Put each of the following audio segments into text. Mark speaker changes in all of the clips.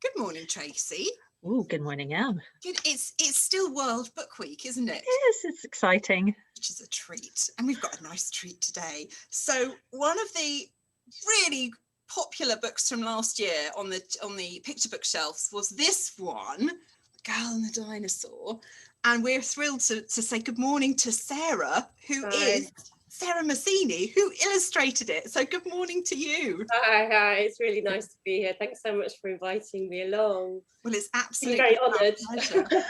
Speaker 1: Good morning, Tracey.
Speaker 2: Oh, good morning, Em.
Speaker 1: Good. It's still World Book Week, isn't it?
Speaker 2: Yes, it's exciting.
Speaker 1: Which is a treat. And we've got a nice treat today. So one of the really popular books from last year on the picture book shelves was this one, Girl and the Dinosaur. And we're thrilled to say good morning to Sarah, who is Sarah Massini, who illustrated it. So good morning to you.
Speaker 3: Hi, it's really nice to be here. Thanks so much for inviting me along.
Speaker 1: Well, it's absolutely
Speaker 3: very honoured.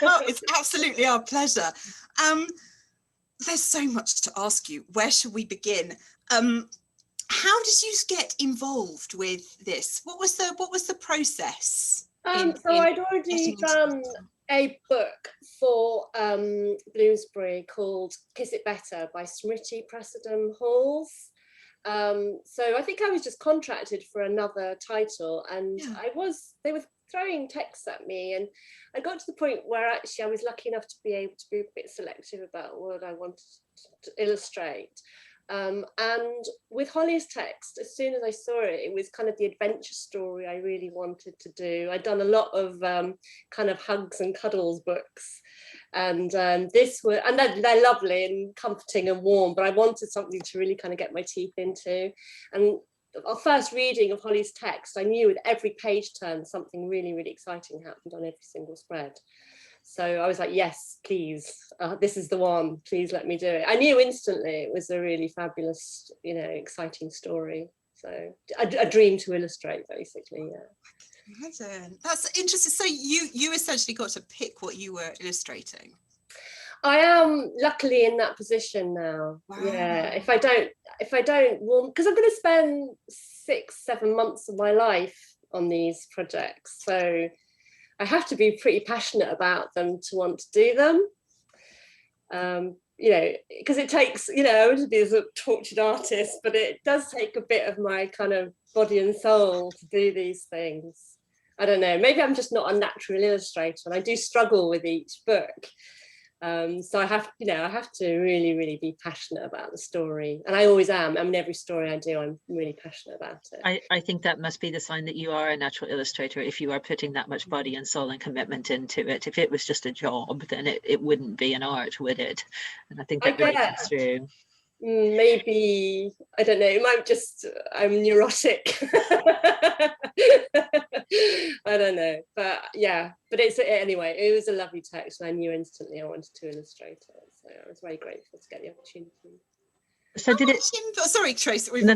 Speaker 1: Oh, it's absolutely our pleasure. There's so much to ask you. Where should we begin? How did you get involved with this? What was the process?
Speaker 3: So I'd already done a book for Bloomsbury called Kiss It Better by Smriti, Prasadam-Halls. So I think I was just contracted for another title, and they were throwing texts at me, and I got to the point where actually I was lucky enough to be able to be a bit selective about what I wanted to illustrate. And with Hollie's text, as soon as I saw it, it was kind of the adventure story I really wanted to do. I'd done a lot of kind of hugs and cuddles books, and they're lovely and comforting and warm, but I wanted something to really kind of get my teeth into. And our first reading of Hollie's text, I knew with every page turn something really, really exciting happened on every single spread. So I was like, yes, please, this is the one, please let me do it. I knew instantly it was a really fabulous, exciting story. So a dream to illustrate, basically, yeah.
Speaker 1: Imagine. That's interesting. So you essentially got to pick what you were illustrating.
Speaker 3: I am luckily in that position now. Wow. Yeah, if I don't, because I'm going to spend 6-7 months of my life on these projects, so I have to be pretty passionate about them to want to do them. Because it takes, I want to be a tortured artist, but it does take a bit of my kind of body and soul to do these things. I don't know, maybe I'm just not a natural illustrator, and I do struggle with each book. So I have to really, really be passionate about the story, and I always am. I mean, every story I do, I'm really passionate about it.
Speaker 2: I think that must be the sign that you are a natural illustrator, if you are putting that much body and soul and commitment into it. If it was just a job, then it wouldn't be an art, would it? And I think that really comes through.
Speaker 3: Maybe, I don't know, it might just, I'm neurotic. I don't know, but yeah, but anyway, it was a lovely text, and I knew instantly I wanted to illustrate it, so I was very grateful to get the opportunity.
Speaker 2: So did it?
Speaker 1: Sorry, Tracy, we've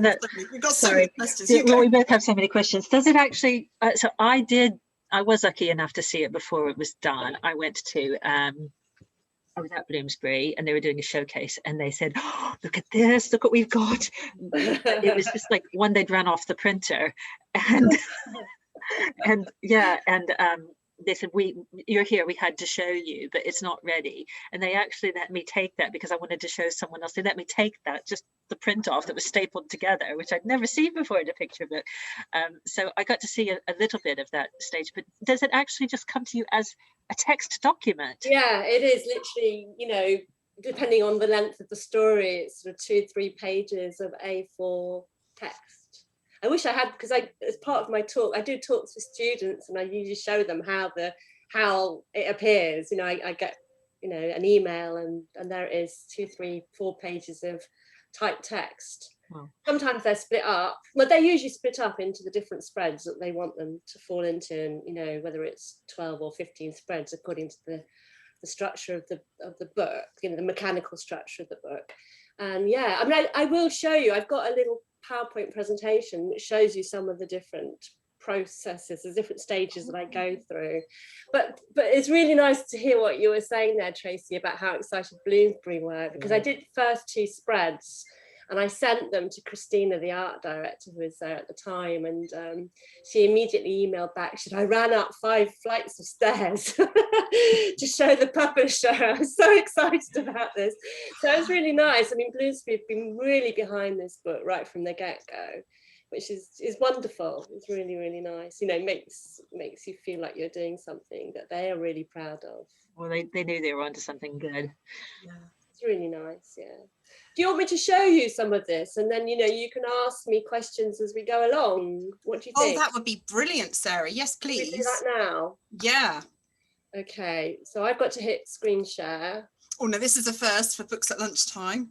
Speaker 1: got so many questions.
Speaker 2: Well, we both have so many questions. Does it actually? So I was lucky enough to see it before it was done. I went to. I was at Bloomsbury, and they were doing a showcase, and they said, oh, look at this, look what we've got. It was just like one they'd run off the printer, and they said, you're here, we had to show you, but it's not ready. And they actually let me take that because I wanted to show someone else. They let me take that, just the print off that was stapled together, which I'd never seen before in a picture book. So I got to see a little bit of that stage. But does it actually just come to you as a text document?
Speaker 3: Yeah, it is literally, depending on the length of the story, it's sort of 2-3 pages of A4 text. I wish I had, because as part of my talk, I do talks with students, and I usually show them how it appears. I get an email, and there it is, 2, 3, 4 pages of typed text. Wow. Sometimes they're split up, but they're usually split up into the different spreads that they want them to fall into, and whether it's 12 or 15 spreads according to the structure of the book, the mechanical structure of the book. And yeah, I mean, I will show you. I've got a little PowerPoint presentation which shows you some of the different processes, the different stages that I go through. But it's really nice to hear what you were saying there, Tracey, about how excited Bloomsbury were, because I did first 2 spreads, and I sent them to Christina, the art director, who was there at the time, and she immediately emailed back. She said, I ran up 5 flights of stairs to show the publisher. I was so excited about this. So it was really nice. I mean, Bloomsbury have been really behind this book right from the get-go, which is wonderful. It's really, really nice. Makes you feel like you're doing something that they are really proud of.
Speaker 2: Well, they knew they were onto something good.
Speaker 1: Yeah.
Speaker 3: It's really nice, yeah. Do you want me to show you some of this, and then you can ask me questions as we go along? What do you think?
Speaker 1: Oh, that would be brilliant, Sarah. Yes,
Speaker 3: Can we
Speaker 1: please.
Speaker 3: do that now?
Speaker 1: Yeah.
Speaker 3: Okay, so I've got to hit screen share.
Speaker 1: Oh no, this is a first for Books at Lunchtime.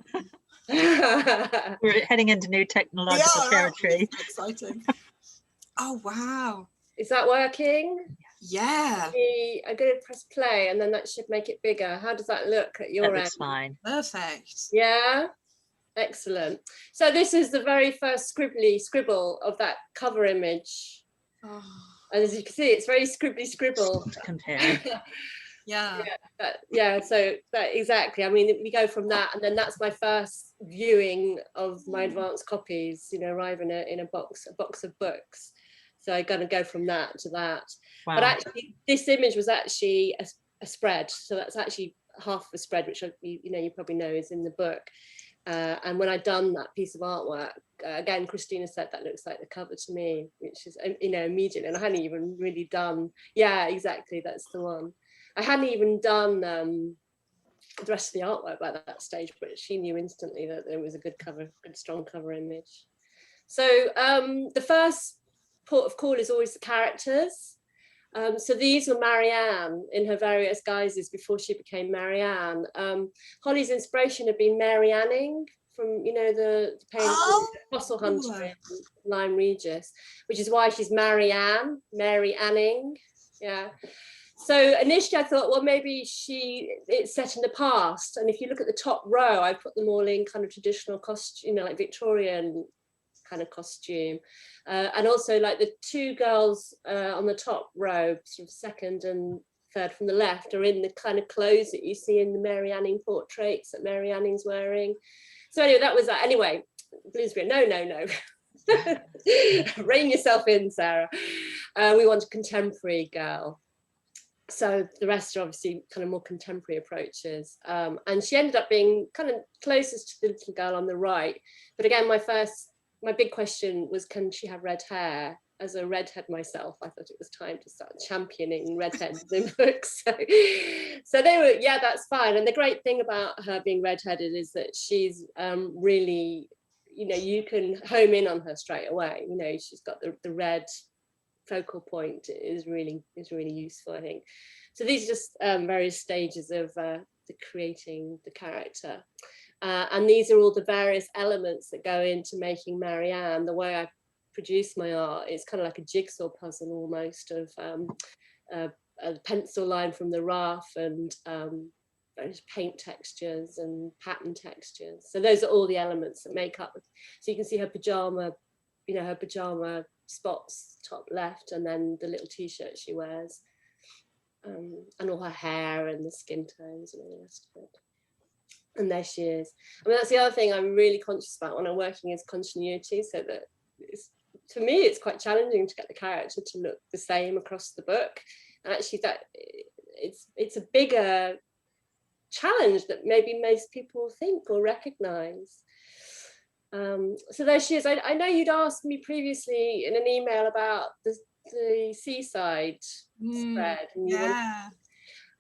Speaker 2: We're heading into new technological territory.
Speaker 1: That's exciting. Oh wow.
Speaker 3: Is that working?
Speaker 1: Yeah.
Speaker 3: I'm going to press play, and then that should make it bigger. How does that look at your end?
Speaker 2: That looks fine.
Speaker 1: Perfect.
Speaker 3: Yeah. Excellent. So this is the very first scribble of that cover image.
Speaker 1: Oh.
Speaker 3: And as you can see, it's very scribble.
Speaker 2: To compare.
Speaker 1: Yeah.
Speaker 3: So that exactly. I mean, we go from that, and then that's my first viewing of my advanced copies. Arriving in a box of books. So I'm going to go from that to that.
Speaker 2: Wow.
Speaker 3: But actually, this image was actually a spread. So that's actually half of a spread, which you probably know is in the book. And when I'd done that piece of artwork, again, Christina said that looks like the cover to me, which is, immediately. And I hadn't even really done, yeah, exactly, that's the one. I hadn't even done the rest of the artwork by that stage, but she knew instantly that there was a good strong cover image. So the first port of call is always the characters. So these were Marianne in her various guises before she became Marianne. Hollie's inspiration had been Mary Anning from, the fossil hunter in Lyme Regis, which is why she's Mary Anning. Yeah. So initially I thought, well, maybe it's set in the past. And if you look at the top row, I put them all in kind of traditional costume, like Victorian kind of costume. And also like the two girls on the top row, sort of second and third from the left, are in the kind of clothes that you see in the Mary Anning portraits that Mary Anning's wearing. So anyway, that was that. Anyway, Bloomsbury, no. Rein yourself in, Sarah. We want a contemporary girl. So the rest are obviously kind of more contemporary approaches. And she ended up being kind of closest to the little girl on the right. But again, my big question was, can she have red hair? As a redhead myself, I thought it was time to start championing redheads in books. So they were, yeah, that's fine. And the great thing about her being redheaded is that she's really, you can home in on her straight away. She's got the red focal point is really useful, I think. So these are just various stages of the creating the character. And these are all the various elements that go into making Marianne. The way I produce my art is kind of like a jigsaw puzzle almost of a pencil line from the rough and various paint textures and pattern textures. So those are all the elements that make up. So you can see her pajama, her pajama spots top left, and then the little t-shirt she wears, and all her hair and the skin tones and all the rest of it. And there she is. I mean, that's the other thing I'm really conscious about when I'm working is continuity, so that for me it's quite challenging to get the character to look the same across the book. And actually that it's a bigger challenge that maybe most people think or recognize. So there she is. I know you'd asked me previously in an email about the seaside spread. And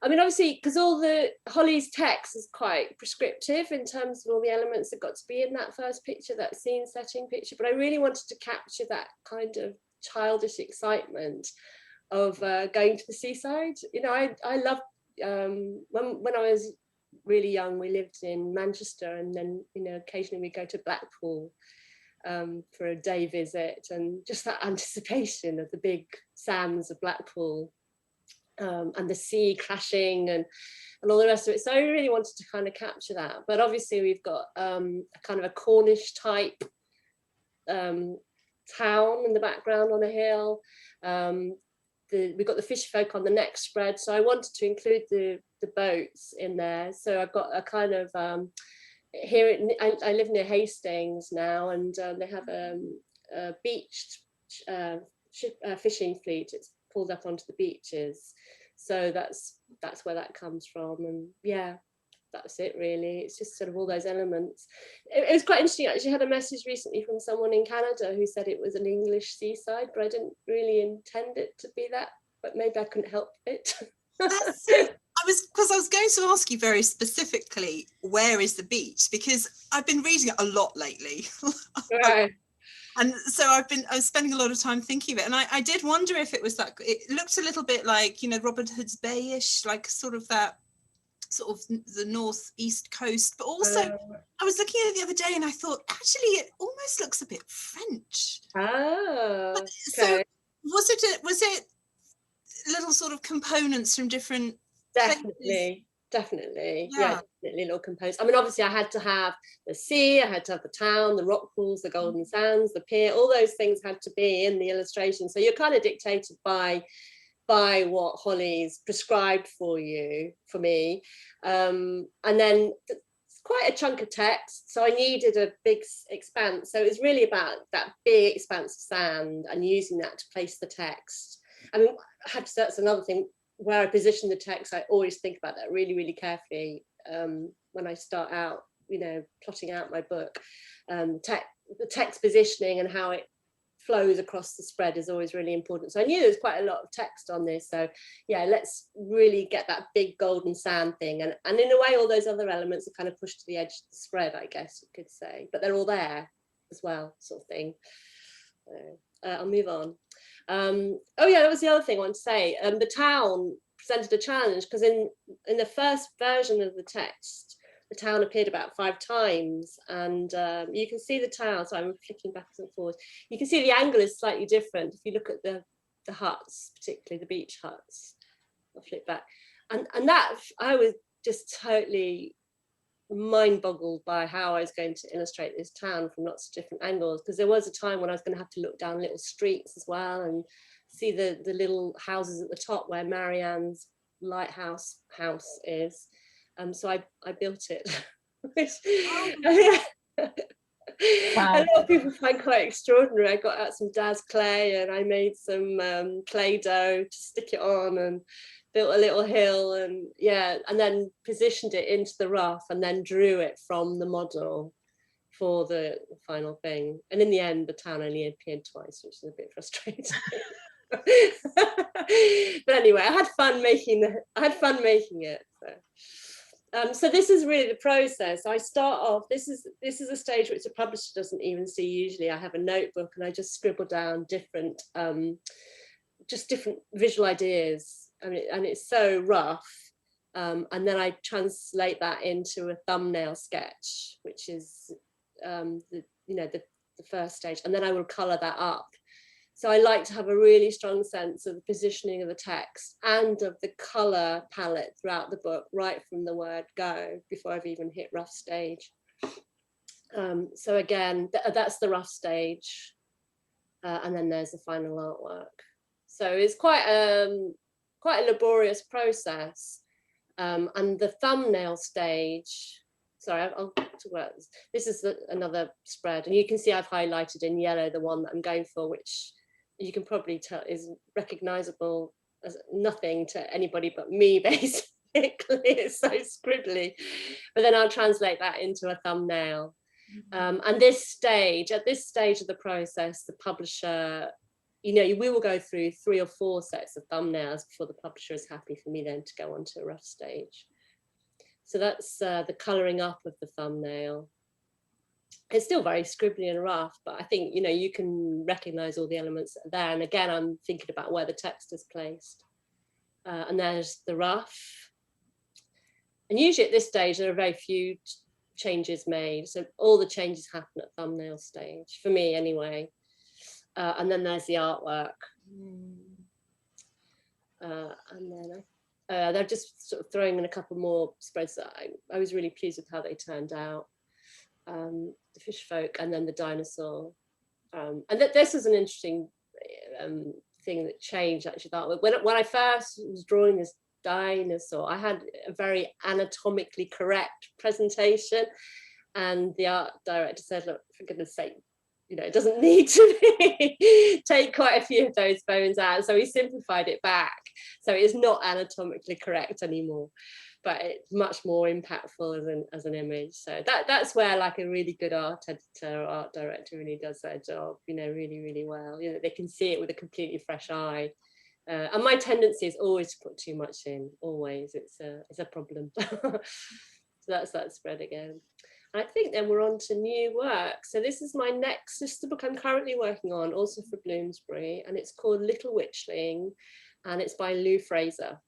Speaker 3: I mean, obviously, because all the Hollie's text is quite prescriptive in terms of all the elements that got to be in that first picture, that scene setting picture. But I really wanted to capture that kind of childish excitement of going to the seaside. I loved when I was really young, we lived in Manchester, and then occasionally we go to Blackpool for a day visit, and just that anticipation of the big sands of Blackpool. And the sea crashing and all the rest of it. So I really wanted to kind of capture that. But obviously we've got a kind of a Cornish type town in the background on a hill. We've got the fish folk on the next spread. So I wanted to include the boats in there. So I've got a kind of, I live near Hastings now, and they have a beached fishing fleet. It's pulled up onto the beaches, so that's where that comes from. And yeah, that's it really. It's just sort of all those elements. It was quite interesting. I actually had a message recently from someone in Canada who said it was an English seaside, but I didn't really intend it to be that, but maybe I couldn't help it.
Speaker 1: I was going to ask you very specifically, where is the beach? Because I've been reading it a lot lately.
Speaker 3: Right.
Speaker 1: And so I was spending a lot of time thinking of it. And I did wonder if it was that, it looked a little bit like, you know, Robin Hood's Bay-ish, like sort of that, sort of the northeast coast. But also, I was looking at it the other day and I thought, actually, it almost looks a bit French.
Speaker 3: Oh, okay.
Speaker 1: So was it little sort of components from different
Speaker 3: Definitely. Definitely,
Speaker 1: Yeah.
Speaker 3: definitely little components. I mean, obviously I had to have the sea, I had to have the town, the rock pools, the golden sands, the pier, all those things had to be in the illustration. So you're kind of dictated by what Hollie's prescribed for me. And then it's quite a chunk of text, so I needed a big expanse. So it's really about that big expanse of sand and using that to place the text. I mean, that's another thing. Where I position the text, I always think about that really, really carefully when I start out, you know, plotting out my book. The text positioning and how it flows across the spread is always really important. So I knew there was quite a lot of text on this. So yeah, let's really get that big golden sand thing. And in a way, all those other elements are kind of pushed to the edge of the spread, I guess you could say, but they're all there as well, sort of thing. I'll move on. Oh yeah, that was the other thing I wanted to say. The town presented a challenge because in the first version of the text, the town appeared about 5 times, and you can see the town. So I'm flicking backwards and forwards. You can see the angle is slightly different if you look at the huts, particularly the beach huts. I'll flip back, and that I was just totally mind boggled by how I was going to illustrate this town from lots of different angles, because there was a time when I was going to have to look down little streets as well and see the little houses at the top where Marianne's lighthouse house is. So I built it.
Speaker 2: Wow.
Speaker 3: A lot of people find quite extraordinary. I got out some Daz clay and I made some clay dough to stick it on and built a little hill, and yeah, and then positioned it into the rough and then drew it from the model for the final thing. And in the end, the town only appeared twice, which is a bit frustrating. But anyway, I had fun making it. So this is really the process. I start off. This is a stage which a publisher doesn't even see usually. I have a notebook and I just scribble down different visual ideas. I mean, and it's so rough. And then I translate that into a thumbnail sketch, which is the first stage, and then I will colour that up. So I like to have a really strong sense of the positioning of the text and of the colour palette throughout the book, right from the word go, before I've even hit rough stage. So again, that's the rough stage, and then there's the final artwork. So it's quite a laborious process. And the thumbnail stage, sorry, I'll talk about this. This is another spread, and you can see I've highlighted in yellow the one that I'm going for, which you can probably tell is recognizable as nothing to anybody but me, basically. It's so scribbly, but then I'll translate that into a thumbnail. And at this stage of the process, the publisher, you know, we will go through 3 or 4 sets of thumbnails before the publisher is happy for me then to go on to a rough stage. So that's the colouring up of the thumbnail. It's still very scribbly and rough, but I think, you know, you can recognise all the elements that are there. And again, I'm thinking about where the text is placed. And there's the rough. And usually at this stage, there are very few changes made. So all the changes happen at thumbnail stage, for me anyway. And then there's the artwork. And then they're just sort of throwing in a couple more spreads that I was really pleased with how they turned out. The fish folk and then the dinosaur. And this is an interesting thing that changed actually. When I first was drawing this dinosaur, I had a very anatomically correct presentation, and the art director said, look, for goodness sake, you know, it doesn't need to be, take quite a few of those bones out. So he simplified it back. So it's not anatomically correct anymore, but it's much more impactful as an image. So that's where like a really good art editor or art director really does their job, you know, really, really well. You know, they can see it with a completely fresh eye And my tendency is always to put too much in, always. It's a problem. So that's that spread again. I think then we're on to new work. So this is my next sister book I'm currently working on, also for Bloomsbury, and it's called Little Witchling, and it's by Lou Fraser,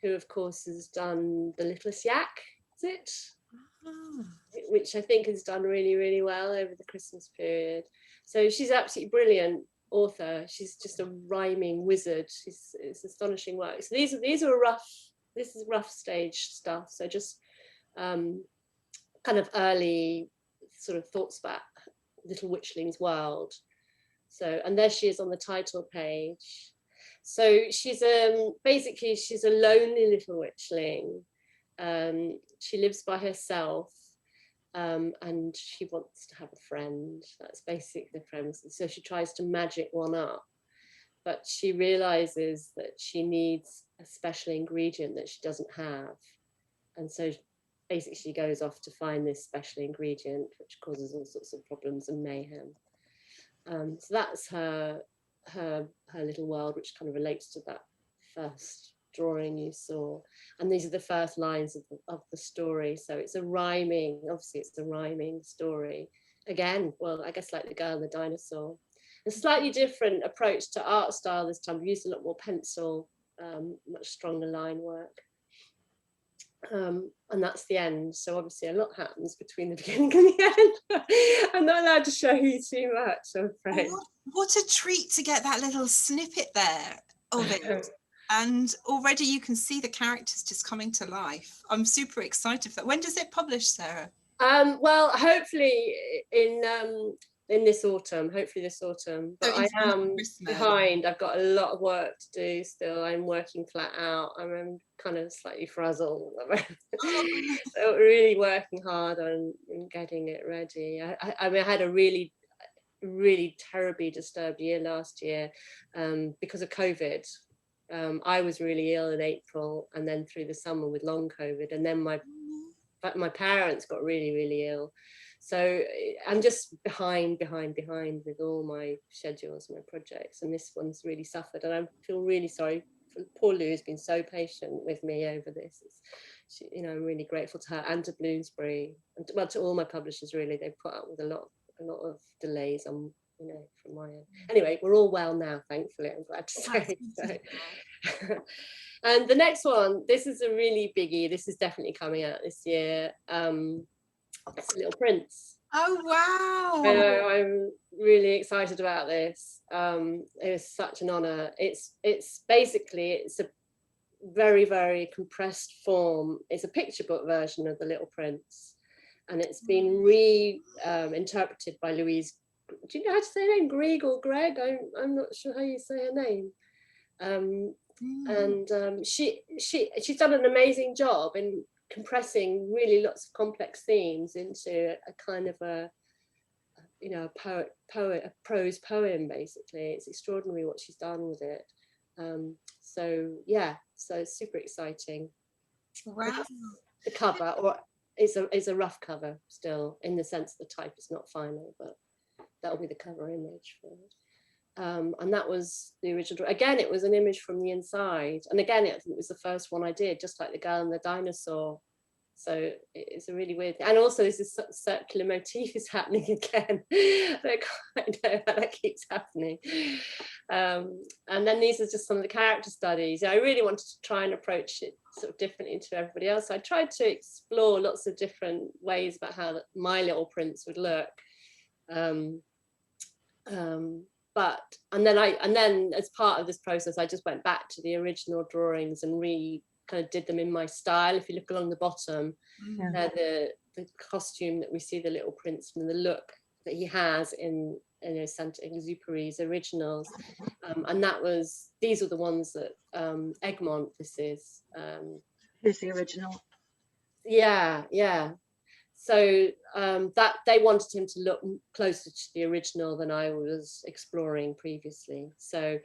Speaker 3: who of course has done The Littlest Yak, is it? Which I think has done really, really well over the Christmas period. So she's absolutely brilliant author. She's just a rhyming wizard. It's astonishing work. So these are this is rough stage stuff. So just kind of early sort of thoughts about Little Witchling's world. So, and there she is on the title page. So she's basically she's a lonely little witchling. She lives by herself, and she wants to have a friend. That's basically the premise. So she tries to magic one up, but she realizes that she needs a special ingredient that she doesn't have, and so basically she goes off to find this special ingredient, which causes all sorts of problems and mayhem. So that's her little world, which kind of relates to that first drawing you saw. And these are the first lines of the story. So it's a rhyming story. Again, well, I guess like The Girl and the Dinosaur. A slightly different approach to art style this time. We used a lot more pencil, much stronger line work. And that's the end. So obviously a lot happens between the beginning and the end. I'm not allowed to show you too much, I'm afraid.
Speaker 1: What a treat to get that little snippet there of it. And already you can see the characters just coming to life. I'm super excited for that. When does it publish, Sarah?
Speaker 3: Well, hopefully in this autumn, but I am behind. I've got a lot of work to do still. I'm working flat out. I'm kind of slightly frazzled. So really working hard on getting it ready. I mean, I had a really terribly disturbed year last year because of COVID. I was really ill in April, and then through the summer with long COVID, and then my parents got really ill. So I'm just behind with all my schedules, my projects, and this one's really suffered. And I feel really sorry for poor Lou, who's been so patient with me over this. I'm really grateful to her and to Bloomsbury, and to all my publishers. Really, they've put up with a lot of delays on, from my end. Anyway, we're all well now, thankfully. I'm glad to say. So. And the next one, this is a really biggie. This is definitely coming out this year. It's Little Prince.
Speaker 1: Oh wow!
Speaker 3: So I'm really excited about this. It was such an honor. It's basically a very, very compressed form. It's a picture book version of The Little Prince, and it's been interpreted by Louise. Do you know how to say her name? Greig or Greig? I'm not sure how you say her name. And she's done an amazing job in compressing really lots of complex themes into a kind of a prose poem. Basically, it's extraordinary what she's done with it. So it's super exciting.
Speaker 1: Wow.
Speaker 3: The cover, or it's a rough cover still, in the sense the type is not final, but that'll be the cover image for it. And that was the original. Again, it was an image from the inside, and again, it was the first one I did, just like The Girl and the Dinosaur. So it's a really weird thing. And also this circular motif is happening again. I don't quite know how that keeps happening. And then these are just some of the character studies. I really wanted to try and approach it sort of differently to everybody else. So I tried to explore lots of different ways about how my Little Prince would look. And then as part of this process, I just went back to the original drawings and kind of did them in my style. If you look along the bottom, the costume that we see the Little Prince and the look that he has in Saint-Exupéry's originals, and these are the ones that Egmont. This is
Speaker 2: the original.
Speaker 3: Yeah. So that they wanted him to look closer to the original than I was exploring previously. So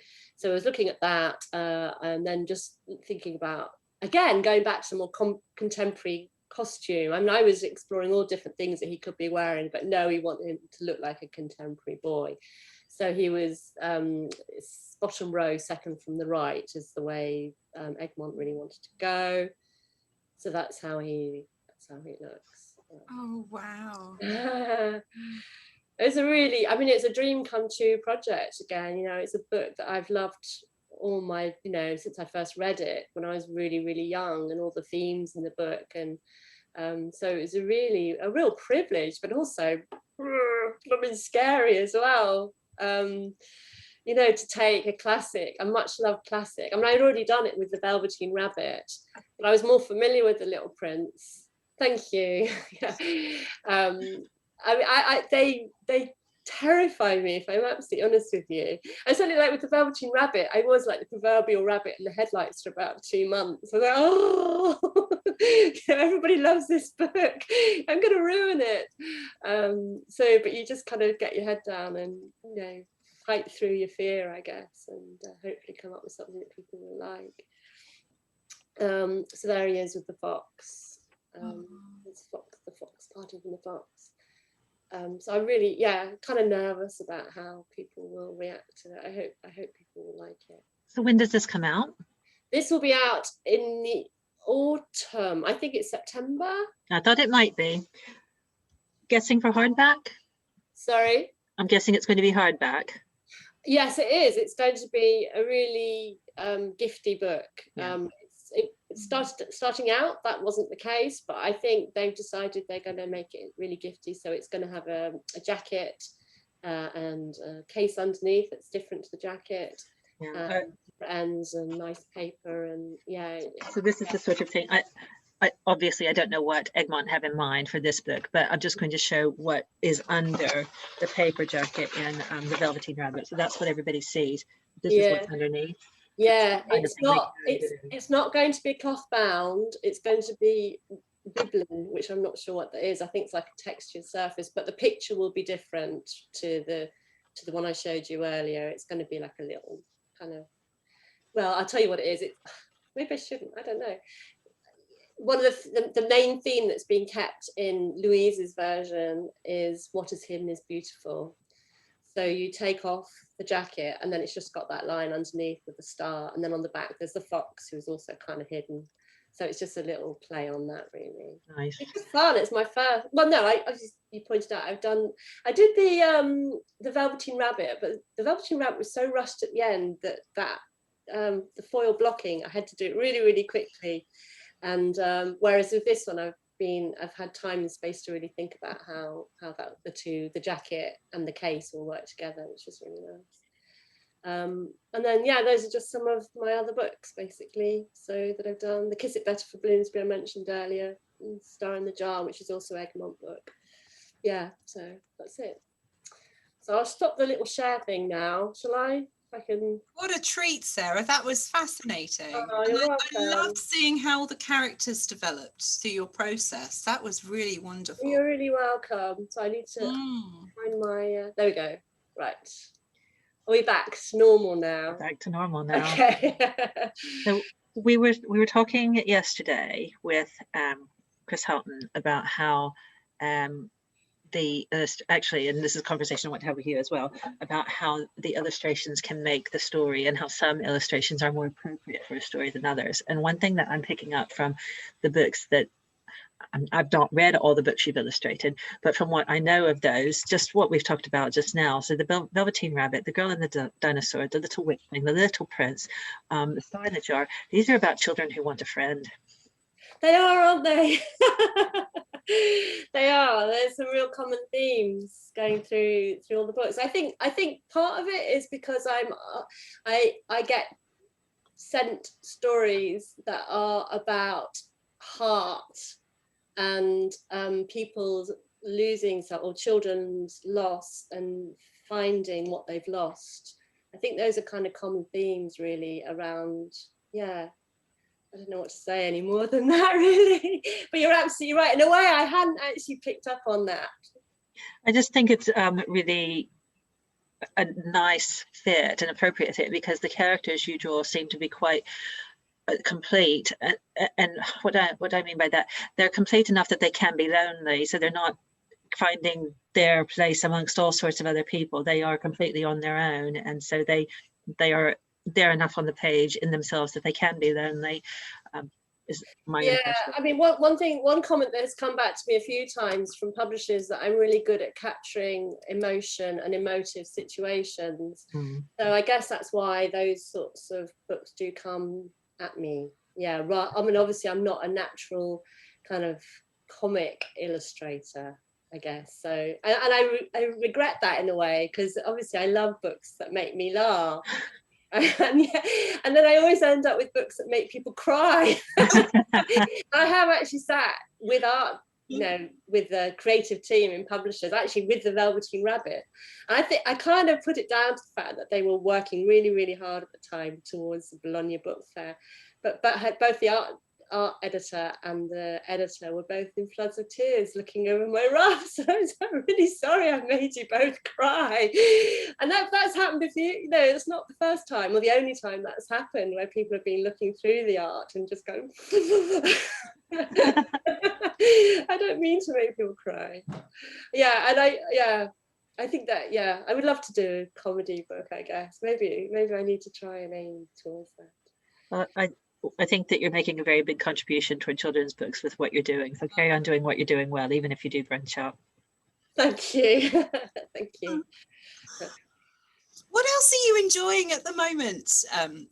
Speaker 3: I was looking at that and then just thinking about, again, going back to more contemporary costume. I mean, I was exploring all different things that he could be wearing, but no, he wanted him to look like a contemporary boy. So he was bottom row, second from the right, is the way Egmont really wanted to go. So that's how he looks.
Speaker 1: Oh wow.
Speaker 3: It's a really, I mean, it's a dream come true project again. You know, it's a book that I've loved all my, you know, since I first read it when I was really, really young, and all the themes in the book. And so it was a real privilege, but also scary as well. You know, to take a classic, a much loved classic. I mean, I'd already done it with the Velveteen Rabbit, but I was more familiar with the Little Prince. Thank you. They terrify me, if I'm absolutely honest with you. And certainly, like with the Velveteen Rabbit, I was like the proverbial rabbit in the headlights for about 2 months. I was like, oh, everybody loves this book. I'm going to ruin it. But you just kind of get your head down and, you know, fight through your fear, I guess, and hopefully come up with something that people will like. So there he is with the fox. The fox parting from the fox. So I'm really, kind of nervous about how people will react to it. I hope people will like it.
Speaker 2: So when does this come out?
Speaker 3: This will be out in the autumn. I think it's September.
Speaker 2: I thought it might be. Guessing for hardback? Sorry? I'm guessing it's going to be hardback.
Speaker 3: Yes, it is. It's going to be a really gifty book. Yeah. Starting out, that wasn't the case, but I think they've decided they're going to make it really gifty. So it's going to have a jacket and a case underneath that's different to the jacket, ends and nice paper, and
Speaker 2: So this is the sort of thing. I obviously I don't know what Egmont have in mind for this book, but I'm just going to show what is under the paper jacket in the Velveteen Rabbit. So that's what everybody sees. This is what's underneath.
Speaker 3: Yeah, it's not going to be cloth bound. It's going to be biblin, which I'm not sure what that is. I think it's like a textured surface, but the picture will be different to the one I showed you earlier. It's going to be like a little kind of, well, I'll tell you what it is. Maybe I shouldn't. I don't know. One of the main theme that's being kept in Louise's version is what is hidden is beautiful. So you take off the jacket and then it's just got that line underneath with the star, and then on the back there's the fox who's also kind of hidden. So it's just a little play on that, really.
Speaker 2: Nice.
Speaker 3: It's fun. It's my first. Well, no, you pointed out I did the Velveteen Rabbit, but the Velveteen Rabbit was so rushed at the end that the foil blocking, I had to do it really, really quickly. And whereas with this one, I've had time and space to really think about how that the jacket and the case all work together, which is really nice. And then those are just some of my other books basically. So that I've done the Kiss It Better for Bloomsbury I mentioned earlier, and Star in the Jar, which is also Egmont book. Yeah, so that's it. So I'll stop the little share thing now, shall I?
Speaker 1: What a treat, Sarah. That was fascinating.
Speaker 3: Oh, you're welcome.
Speaker 1: I loved seeing how the characters developed through your process. That was really wonderful.
Speaker 3: You're really welcome. So I need to find my there we go. Right. Are we back to normal now?
Speaker 2: Back to normal now.
Speaker 3: Okay.
Speaker 2: So we were talking yesterday with Chris Houghton about how actually, and this is a conversation I want to have with you as well, about how the illustrations can make the story and how some illustrations are more appropriate for a story than others. And one thing that I'm picking up from the books that I've not read all the books you've illustrated, but from what I know of those, just what we've talked about just now. So the Velveteen Rabbit, the Girl and the Dinosaur, the Little Witchling, the Little Prince, the Star in the Jar. These are about children who want a friend.
Speaker 3: They are, aren't they? They are. There's some real common themes going through all the books. I think part of it is because I get sent stories that are about heart and people losing something, or children's loss and finding what they've lost. I think those are kind of common themes really around, I don't know what to say any more than that, really. But you're absolutely right. In a way, I hadn't actually picked up on that.
Speaker 2: I just think it's really a nice fit, an appropriate fit, because the characters you draw seem to be quite complete. And what I mean by that, they're complete enough that they can be lonely. So they're not finding their place amongst all sorts of other people. They are completely on their own, and so they are there enough on the page in themselves that they can be lonely. Is my impression.
Speaker 3: I mean, one comment that has come back to me a few times from publishers, that I'm really good at capturing emotion and emotive situations. So I guess that's why those sorts of books do come at me. Yeah, right. I mean, obviously I'm not a natural kind of comic illustrator, I guess. So, and I regret that in a way, because obviously I love books that make me laugh. And then I always end up with books that make people cry. I have actually sat with with the creative team in publishers, actually with the Velveteen Rabbit. And I think I kind of put it down to the fact that they were working really, really hard at the time towards the Bologna Book Fair. But both the art editor and the editor were both in floods of tears looking over my roughs. So I'm really sorry I made you both cry. And that's happened with you. It's not the first time or the only time that's happened, where people have been looking through the art and just going, I don't mean to make people cry. I think that, I would love to do a comedy book, I guess. Maybe I need to try and aim towards that.
Speaker 2: I think that you're making a very big contribution toward children's books with what you're doing. So carry on doing what you're doing well, even if you do branch out.
Speaker 3: Thank you. Thank you.
Speaker 1: What else are you enjoying at the moment,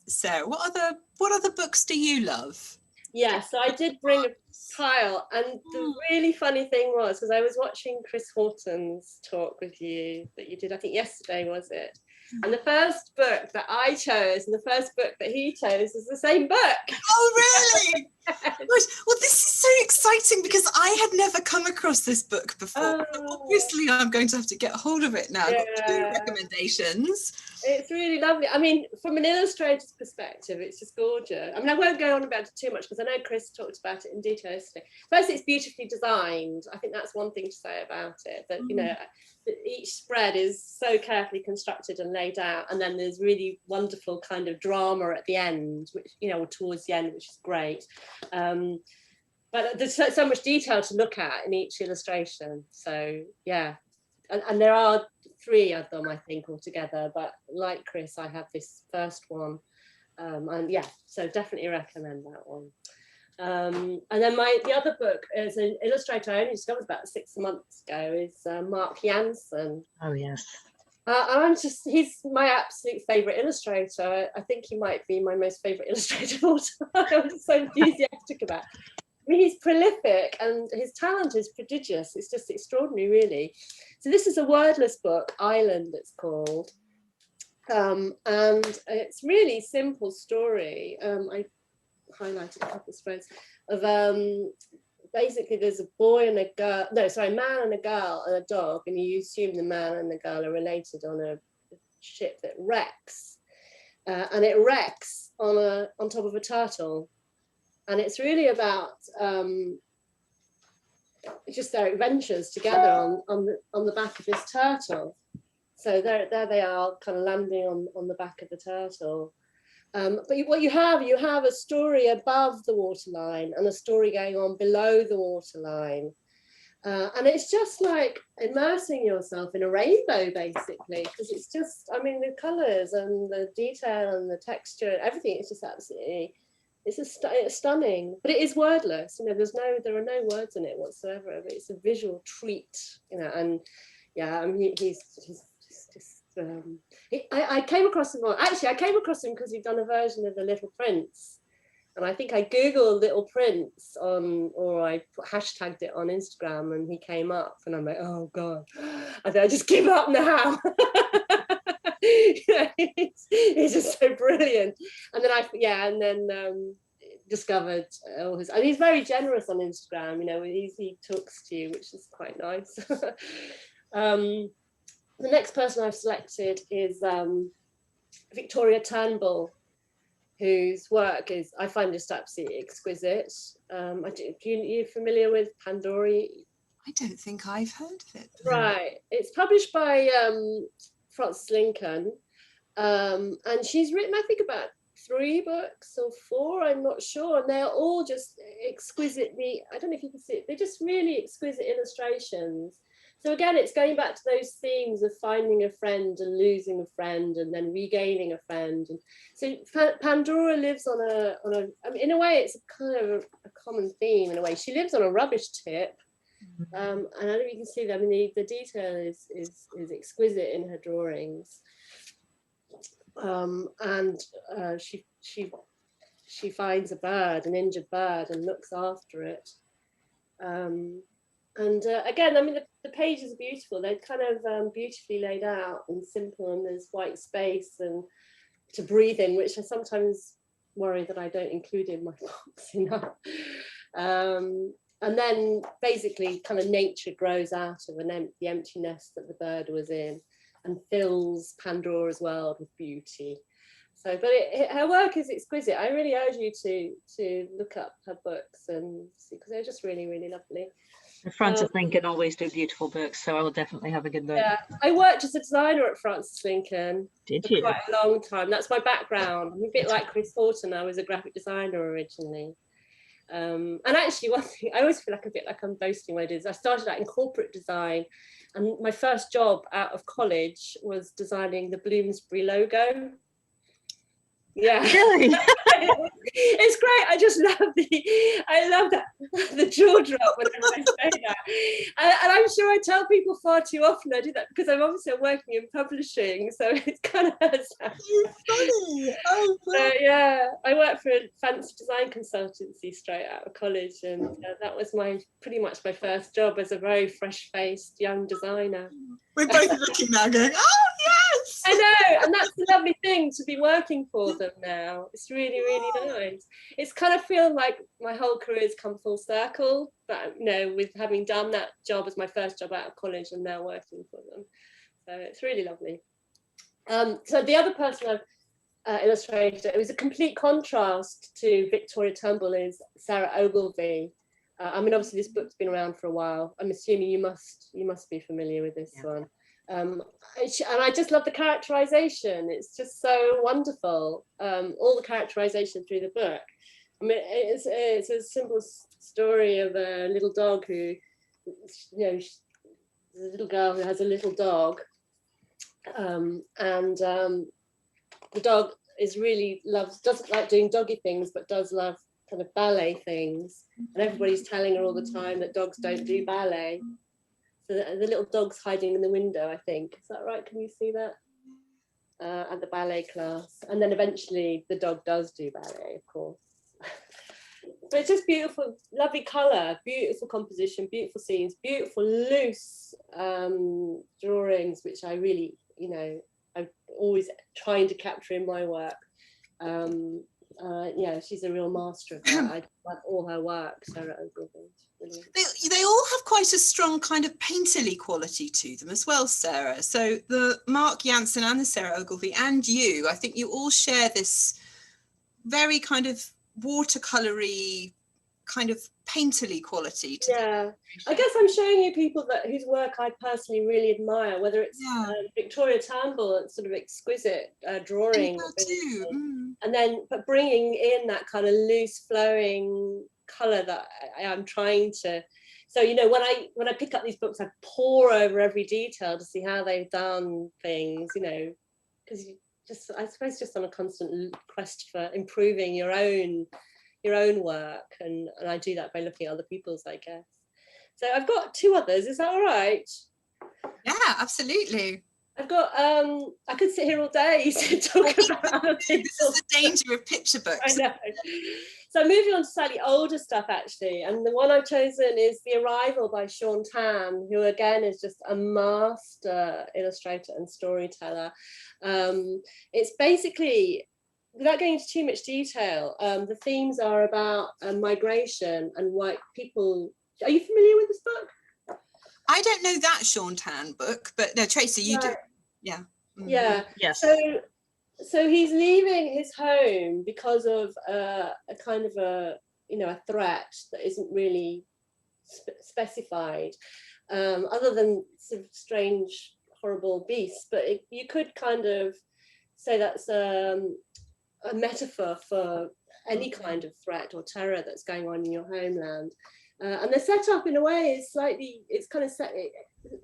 Speaker 1: Sarah? What other books do you love?
Speaker 3: Yeah, so I did bring a pile, and the really funny thing was, because I was watching Chris Horton's talk with you that you did, I think yesterday, was it? And the first book that I chose and the first book that he chose is the same book.
Speaker 1: Oh, really? Well, this is so exciting, because I had never come across this book before. Obviously, I'm going to have to get hold of it now. I've got 2 recommendations.
Speaker 3: It's really lovely. I mean, from an illustrator's perspective, it's just gorgeous. I mean, I won't go on about it too much, because I know Chris talked about it in detail yesterday. First, it's beautifully designed. I think that's one thing to say about it, that, each spread is so carefully constructed and laid out, and then there's really wonderful kind of drama at the end, which, or towards the end, which is great. But there's so much detail to look at in each illustration. So, yeah. And there are 3 of them, I think, altogether. But like Chris, I have this first one. So definitely recommend that one. And then the other book is an illustrator I only discovered about 6 months ago, is Mark Jansen.
Speaker 2: Oh, yes.
Speaker 3: He's my absolute favourite illustrator. I think he might be my most favourite illustrator of all time. I'm so enthusiastic about it. I mean, he's prolific and his talent is prodigious. It's just extraordinary, really. So this is a wordless book, Island it's called. And it's really simple story. I highlighted a couple of spreads of basically there's a boy and a girl, a man and a girl and a dog, and you assume the man and the girl are related on a ship that wrecks, and it wrecks on top of a turtle, and it's really about just their adventures together on the back of this turtle. So there they are, kind of landing on the back of the turtle. But what you have a story above the waterline and a story going on below the waterline. And it's just like immersing yourself in a rainbow, basically, because it's just, I mean, the colours and the detail and the texture, everything is just absolutely, it's stunning. But it is wordless, there are no words in it whatsoever. But it's a visual treat, and yeah, I mean, he's just I came across him because he'd done a version of The Little Prince, and I think I googled Little Prince or I hashtagged it on Instagram, and he came up, and I'm like, oh god, I think I just give up now. He's just so brilliant. And then discovered all his, and he's very generous on Instagram. He talks to you, which is quite nice. The next person I've selected is Victoria Turnbull, whose work I find just absolutely exquisite. Are you familiar with Pandora?
Speaker 1: I don't think I've heard of it.
Speaker 3: Right. It's published by Frances Lincoln, and she's written, I think, about 3 books or 4, I'm not sure, and they're all just exquisitely, I don't know if you can see it, they're just really exquisite illustrations. So again, it's going back to those themes of finding a friend and losing a friend and then regaining a friend. And so Pandora lives on a, I mean, in a way, it's a kind of a common theme in a way. She lives on a rubbish tip. And I don't know if you can see that. I mean, the detail is exquisite in her drawings. And she finds a bird, an injured bird, and looks after it. And again, I mean, the pages are beautiful. They're kind of beautifully laid out and simple, and there's white space and to breathe in, which I sometimes worry that I don't include in my books enough. And then basically kind of nature grows out of the empty nest that the bird was in and fills Pandora's world with beauty. So, but her work is exquisite. I really urge you to look up her books and see, because they're just really, really lovely.
Speaker 2: Frances Lincoln always do beautiful books, so I will definitely have a good look.
Speaker 3: Yeah, I worked as a designer at Frances Lincoln.
Speaker 2: Did you?
Speaker 3: For quite a long time. That's my background. I'm a bit like Chris Horton. I was a graphic designer originally. And actually, one thing I always feel like a bit like I'm boasting what I did is I started out in corporate design, and my first job out of college was designing the Bloomsbury logo. Yeah,
Speaker 2: really.
Speaker 3: It's great. I just love the jaw drop whenever I say that, and I'm sure I tell people far too often I do that because I'm obviously working in publishing, so it's kind of
Speaker 1: funny. Oh,
Speaker 3: so yeah, I worked for a fancy design consultancy straight out of college, and that was pretty much my first job as a very fresh-faced young designer.
Speaker 1: We're both looking now going, oh yes,
Speaker 3: I know, and that's the lovely thing to be working for them now. It's really, really nice. It's kind of feel like my whole career's come full circle, but you know, with having done that job as my first job out of college and now working for them. So it's really lovely. So the other person I've illustrated, it was a complete contrast to Victoria Turnbull, is Sarah Ogilvie. I mean, obviously this book's been around for a while. I'm assuming you must be familiar with this one. And I just love the characterization. It's just so wonderful. All the characterization through the book. I mean, it's a simple story of a little dog who, you know, there's a little girl who has a little dog, and the dog doesn't like doing doggy things, but does love kind of ballet things, and everybody's telling her all the time that dogs don't do ballet. So the little dog's hiding in the window, I think. Is that right? Can you see that? At the ballet class. And then eventually the dog does do ballet, of course. But it's just beautiful, lovely colour, beautiful composition, beautiful scenes, beautiful loose drawings, which I really, you know, I'm always trying to capture in my work. Yeah, she's a real master of that. I love all her work, Sarah Ogilvie.
Speaker 1: They all have quite a strong kind of painterly quality to them as well, Sarah. So the Mark Jansen and the Sarah Ogilvie and you, I think you all share this very kind of watercolory, kind of painterly quality to
Speaker 3: them. I guess I'm showing you people whose work I personally really admire, whether it's Victoria Turnbull, sort of exquisite drawing, and then but bringing in that kind of loose flowing colour that I'm trying to. So you know, when I pick up these books, I pore over every detail to see how they've done things. You know, because I suppose just on a constant quest for improving your own work, and I do that by looking at other people's, I guess. So I've got two others. Is that all right?
Speaker 1: Yeah, absolutely.
Speaker 3: I've got I could sit here all day to talk about
Speaker 1: this is the danger of picture books.
Speaker 3: I know. So moving on to slightly older stuff, actually, and the one I've chosen is The Arrival by Sean Tan, who again is just a master illustrator and storyteller. It's basically, without going into too much detail, the themes are about migration and white people. Are you familiar with this book?
Speaker 1: I don't know that Sean Tan book, but no, Tracey, you do. Yeah. Mm-hmm.
Speaker 3: Yeah.
Speaker 2: Yes.
Speaker 3: So he's leaving his home because of a kind of a threat that isn't really specified, other than sort of strange, horrible beasts. But you could kind of say that's a metaphor for any kind of threat or terror that's going on in your homeland. And the setup in a way is it's kind of set,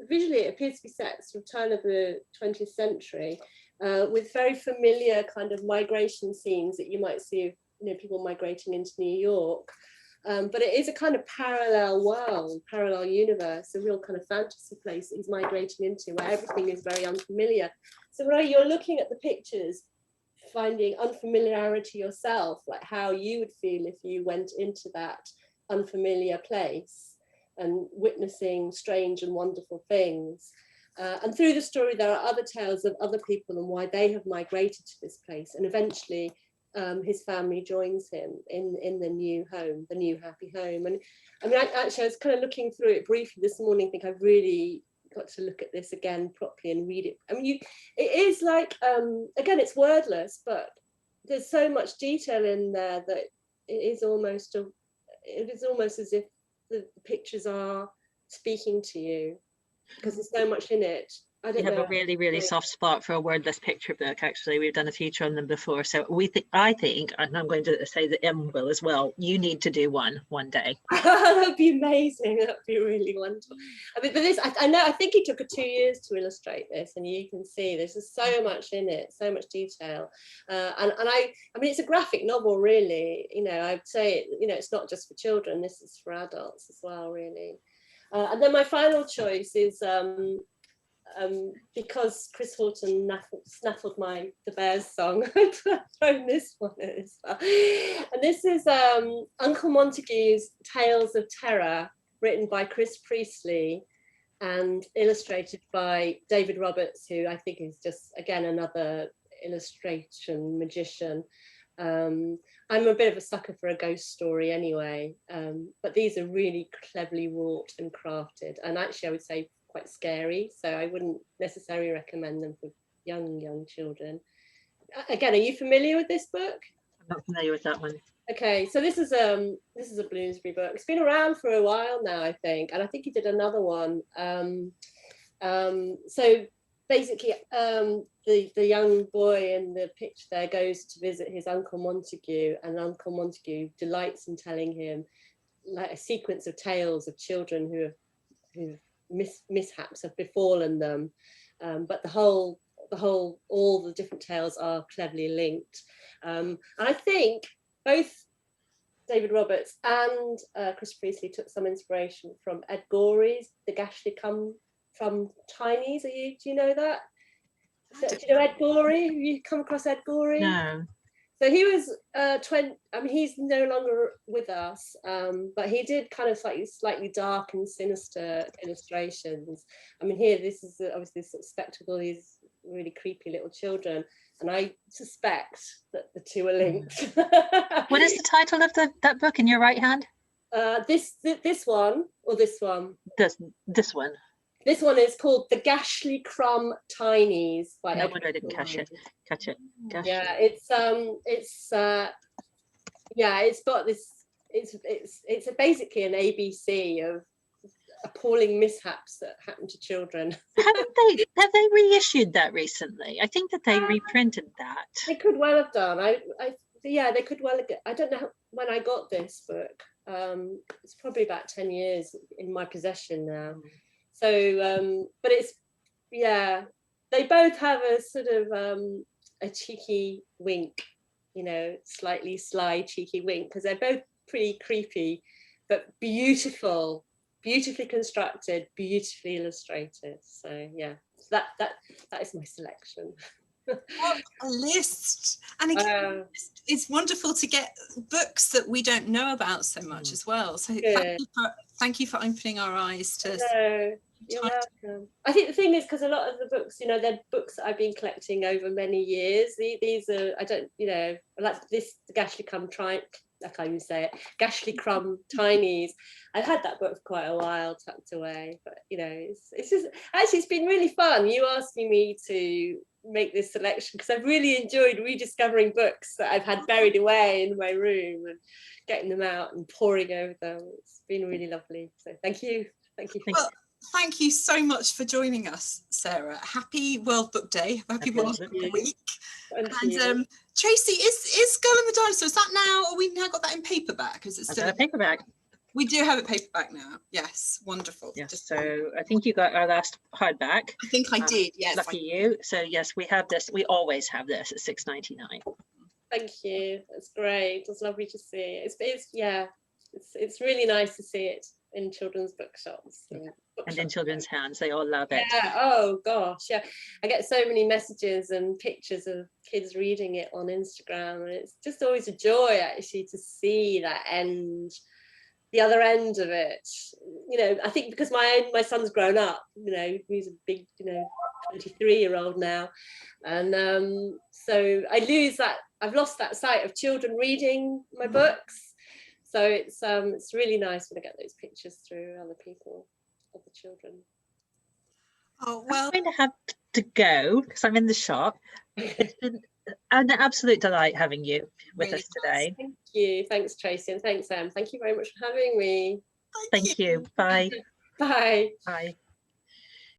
Speaker 3: visually it appears to be set at the turn of the 20th century, with very familiar kind of migration scenes that you might see of, you know, people migrating into New York. But it is a kind of parallel world, parallel universe, a real kind of fantasy place that he's migrating into, where everything is very unfamiliar. So when you're looking at the pictures, finding unfamiliarity yourself, like how you would feel if you went into that unfamiliar place and witnessing strange and wonderful things. And through the story, there are other tales of other people and why they have migrated to this place. And eventually, his family joins him in the new home, the new happy home. And I mean, actually, I was kind of looking through it briefly this morning. I think I've really got to look at this again properly and read it. I mean, it is like, again, it's wordless, but there's so much detail in there that it is almost as if the pictures are speaking to you, because there's so much in it. I don't know.
Speaker 2: Have a really, really soft spot for a wordless picture book. Actually, we've done a feature on them before, so I think, and I'm going to say that Em will as well, you need to do one day.
Speaker 3: That'd be amazing. That'd be really wonderful. I mean, but this, I think it took her 2 years to illustrate this, and you can see there's just so much in it, so much detail. And I mean, it's a graphic novel, really. You know, I'd say, you know, it's not just for children. This is for adults as well, really. And then my final choice is. Because Chris Horton snaffled the Bears song, I've thrown this one in as well. And this is Uncle Montague's Tales of Terror, written by Chris Priestley and illustrated by David Roberts, who I think is just, again, another illustration magician. I'm a bit of a sucker for a ghost story anyway, but these are really cleverly wrought and crafted, and actually I would say quite scary, so I wouldn't necessarily recommend them for young children. Again, are you familiar with this book?
Speaker 2: I'm not familiar with that one.
Speaker 3: Okay, so this is a Bloomsbury book. It's been around for a while now, I think, and I think he did another one. So basically, the young boy in the picture there goes to visit his Uncle Montague, and Uncle Montague delights in telling him like a sequence of tales of children who've mishaps have befallen them, but all the different tales are cleverly linked, and I think both David Roberts and Chris Priestley took some inspiration from Ed Gorey's The Gashly Come From Tinies. Do you know that? Do you know Ed Gorey? Have you come across Ed Gorey?
Speaker 2: No.
Speaker 3: So he was 20. I mean, he's no longer with us, but he did kind of slightly dark and sinister illustrations. I mean, here this is obviously this sort of spectacle. These really creepy little children, and I suspect that the two are linked.
Speaker 2: What is the title of that book in your right hand?
Speaker 3: This one or this one?
Speaker 2: This one.
Speaker 3: This one is called The Gashly Crumb Tinies.
Speaker 2: No wonder I didn't catch it. Gashly.
Speaker 3: Yeah, it's got this. It's basically an ABC of appalling mishaps that happen to children.
Speaker 2: Have they reissued that recently? I think that they reprinted that.
Speaker 3: They could well have done. They could well have. I don't know when I got this book. It's probably about 10 years in my possession now. So, but it's, they both have a sort of a cheeky wink, you know, slightly sly, cheeky wink, because they're both pretty creepy, but beautifully constructed, beautifully illustrated. So yeah, so that is my selection.
Speaker 1: What a list! And again, it's wonderful to get books that we don't know about so much as well. So thank you for opening our eyes to.
Speaker 3: You're welcome. I think the thing is, because a lot of the books, you know, they're books that I've been collecting over many years. These are, I don't, you know, like this, the Gashly Crumb I can't even say it, Gashly Crumb Tinies. I've had that book for quite a while tucked away, but you know, it's just actually it's been really fun. You asking me to make this selection, because I've really enjoyed rediscovering books that I've had buried away in my room and getting them out and poring over them. It's been really lovely. So thank you.
Speaker 1: Well, thank you so much for joining us, Sarah. Happy World Book Day. Happy World Book Week. And Tracey, is Girl and the Dinosaur, is that now, or we now got that in paperback? Is it still
Speaker 2: paperback?
Speaker 1: We do have it paperback now. Yes, wonderful.
Speaker 2: Yes,
Speaker 1: Just
Speaker 2: so I think you got our last hardback.
Speaker 1: I think I did. Yes.
Speaker 2: Lucky you. So yes, we have this. We always have this at $6.99.
Speaker 3: Thank you. That's great. It's lovely to see. It's really nice to see it in children's bookshops.
Speaker 2: And in children's hands, they all love it.
Speaker 3: Yeah. Oh gosh. Yeah. I get so many messages and pictures of kids reading it on Instagram, and it's just always a joy actually to see that end, the other end of it. You know, I think because my son's grown up. You know, he's a big, 23-year-old now, and so I've lost that sight of children reading my books. So it's really nice when I get those pictures through other people, other children.
Speaker 1: Oh well.
Speaker 2: I'm going to have to go because I'm in the shop. It's been an absolute delight having you with
Speaker 1: Really
Speaker 2: us today.
Speaker 3: Thank you. Thanks, Tracey, and thanks, Em. Thank you very much for having me.
Speaker 2: Thank you. Bye.
Speaker 3: Bye.
Speaker 2: Bye.